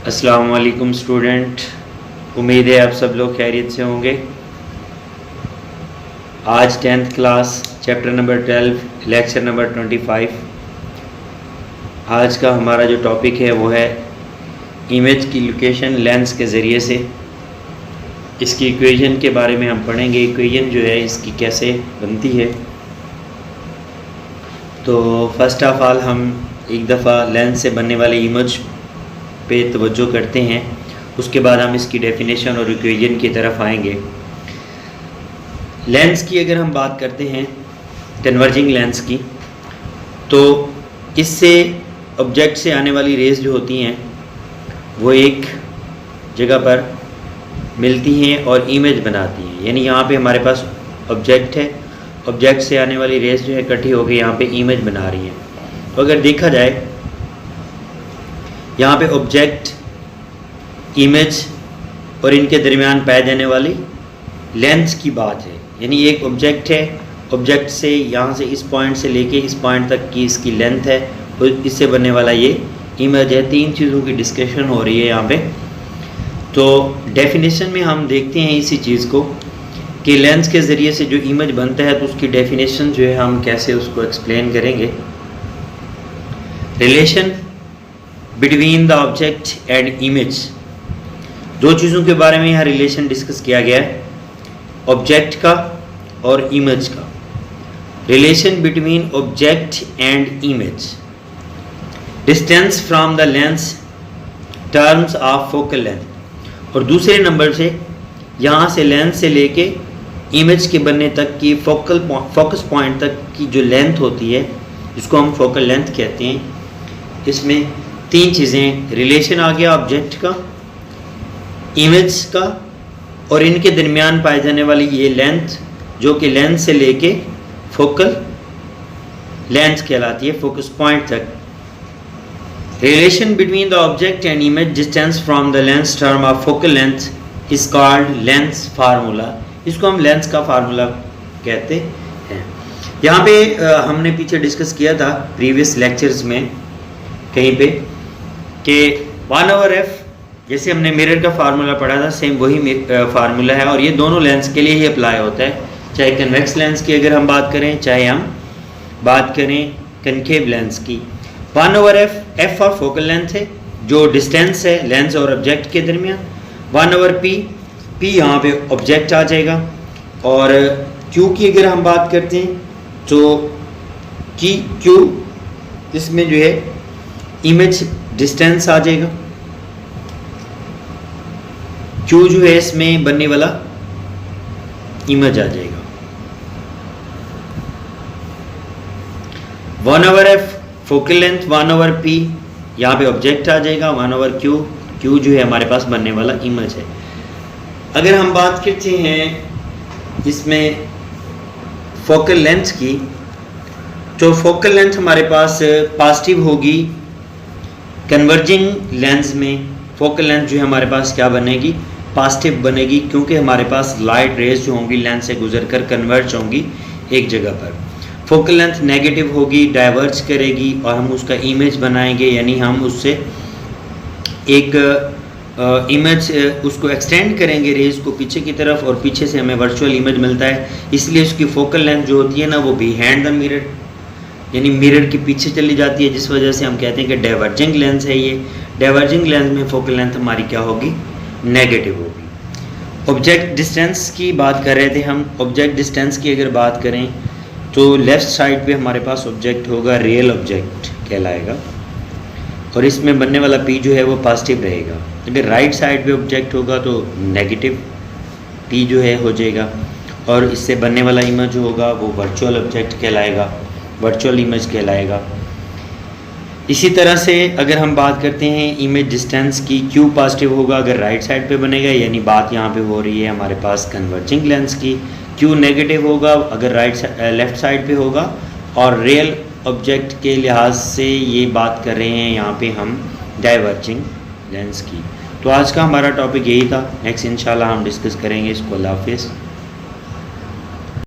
अस्सलाम वालेकुम स्टूडेंट, उम्मीद है आप सब लोग खैरियत से होंगे। आज 10th class chapter number 12 lecture number 25। आज का हमारा जो टॉपिक है वो है इमेज की लोकेशन लेंस के ज़रिए से। इसकी इक्वेशन के बारे में हम पढ़ेंगे, इक्वेशन जो है इसकी कैसे बनती है। तो फर्स्ट ऑफ ऑल हम एक दफ़ा लेंस से बनने वाली इमेज पे तवज्जो करते हैं, उसके बाद हम इसकी डेफिनेशन और इक्वेशन की तरफ आएंगे। लेंस की अगर हम बात करते हैं कन्वर्जिंग लेंस की, तो इससे ऑब्जेक्ट से आने वाली रेज जो होती हैं वो एक जगह पर मिलती हैं और इमेज बनाती हैं। यानी यहाँ पे हमारे पास ऑब्जेक्ट है, ऑब्जेक्ट से आने वाली रेज जो है इकट्ठी होकर यहाँ पे इमेज बना रही हैं। तो अगर देखा जाए यहाँ पे ऑब्जेक्ट, इमेज और इनके दरमियान पाए जाने वाली लेंथ की बात है। यानी एक ऑब्जेक्ट है, ऑब्जेक्ट से यहाँ से इस पॉइंट से लेके इस पॉइंट तक की इसकी लेंथ है, और इससे बनने वाला ये इमेज है। तीन चीज़ों की डिस्कशन हो रही है यहाँ पे। तो डेफिनेशन में हम देखते हैं इसी चीज़ को कि लेंस के ज़रिए से जो इमेज बनता है तो उसकी डेफिनेशन जो है हम कैसे उसको एक्सप्लेन करेंगे। Relation between the object and image, दो चीज़ों के बारे में यहाँ रिलेशन डिस्कस किया गया है, ऑब्जेक्ट का और इमेज का। Relation between object and image, distance from the lens, terms of focal length. और दूसरे नंबर से यहाँ से लेंस से लेके इमेज के बनने तक की फोकस पॉइंट तक की जो लेंथ होती है जिसको हम फोकल लेंथ कहते हैं। इसमें तीन चीज़ें, रिलेशन आ गया ऑब्जेक्ट का, इमेज का और इनके दरमियान पाए जाने वाली ये लेंथ जो कि लेंथ से लेके फोकल लेंथ कहलाती है, फोकस पॉइंट तक। Relation between the object and image, distance from the lens, term of focal length is called lens formula. इसको हम लेंस का फार्मूला कहते हैं। यहाँ पे हमने पीछे डिस्कस किया था प्रीवियस लेक्चर्स में कहीं पे कि 1/f, जैसे हमने मिरर का फार्मूला पढ़ा था, सेम वही फार्मूला है और ये दोनों लेंस के लिए ही अप्लाई होता है। चाहे कन्वेक्स लेंस की अगर हम बात करें, चाहे हम बात करें कनकेव लेंस की। 1/f, f और फोकल लेंथ है जो डिस्टेंस है लेंस और ऑब्जेक्ट के दरमियान। 1/p, p यहाँ पे ऑब्जेक्ट आ जाएगा। और q की अगर हम बात करते हैं तो q इसमें जो है इमेज डिस्टेंस आ जाएगा, q जो है इसमें बनने वाला इमेज आ जाएगा। 1/f फोकल लेंथ, 1/p यहाँ पे ऑब्जेक्ट आ जाएगा, 1/q, q जो है हमारे पास बनने वाला इमेज है। अगर हम बात करते हैं इसमें फोकल लेंथ की, तो फोकल लेंथ हमारे पास पॉजिटिव होगी। कन्वर्जिंग लेंस में फोकल लेंथ जो है हमारे पास क्या बनेगी, पॉजिटिव बनेगी, क्योंकि हमारे पास लाइट रेज जो होंगी लेंस से गुजरकर कन्वर्ज होंगी एक जगह पर। फोकल लेंथ नेगेटिव होगी, डाइवर्ज करेगी और हम उसका इमेज बनाएंगे। यानी हम उससे एक इमेज उसको एक्सटेंड करेंगे रेज को पीछे की तरफ, और पीछे से हमें वर्चुअल इमेज मिलता है। इसलिए उसकी फोकल लेंथ जो होती है ना वो बिहाइंड द मिरर, यानी मिरर के पीछे चली जाती है, जिस वजह से हम कहते हैं कि डाइवर्जिंग लेंस है ये। डाइवर्जिंग लेंस में फोकल लेंथ हमारी क्या होगी, नेगेटिव होगी। ऑब्जेक्ट डिस्टेंस की बात कर रहे थे हम। ऑब्जेक्ट डिस्टेंस की अगर बात करें तो लेफ़्ट साइड पे हमारे पास ऑब्जेक्ट होगा, रियल ऑब्जेक्ट कहलाएगा, और इसमें बनने वाला p जो है वो पॉजिटिव रहेगा। अगर राइट साइड पे ऑब्जेक्ट होगा तो नेगेटिव p जो है हो जाएगा, और इससे बनने वाला इमेज जो होगा वो वर्चुअल ऑब्जेक्ट कहलाएगा, वर्चुअल इमेज कहलाएगा। इसी तरह से अगर हम बात करते हैं इमेज डिस्टेंस की, q पॉजिटिव होगा अगर राइट साइड पे बनेगा, यानी बात यहाँ पे हो रही है हमारे पास कन्वर्जिंग लेंस की। q नेगेटिव होगा अगर लेफ़्ट साइड पे होगा, और रियल ऑब्जेक्ट के लिहाज से ये बात कर रहे हैं यहाँ पे हम डाइवर्जिंग लेंस की। तो आज का हमारा टॉपिक यही था। नेक्स्ट इंशाल्लाह हम डिस्कस करेंगे इसको। अल्लाह हाफिज़।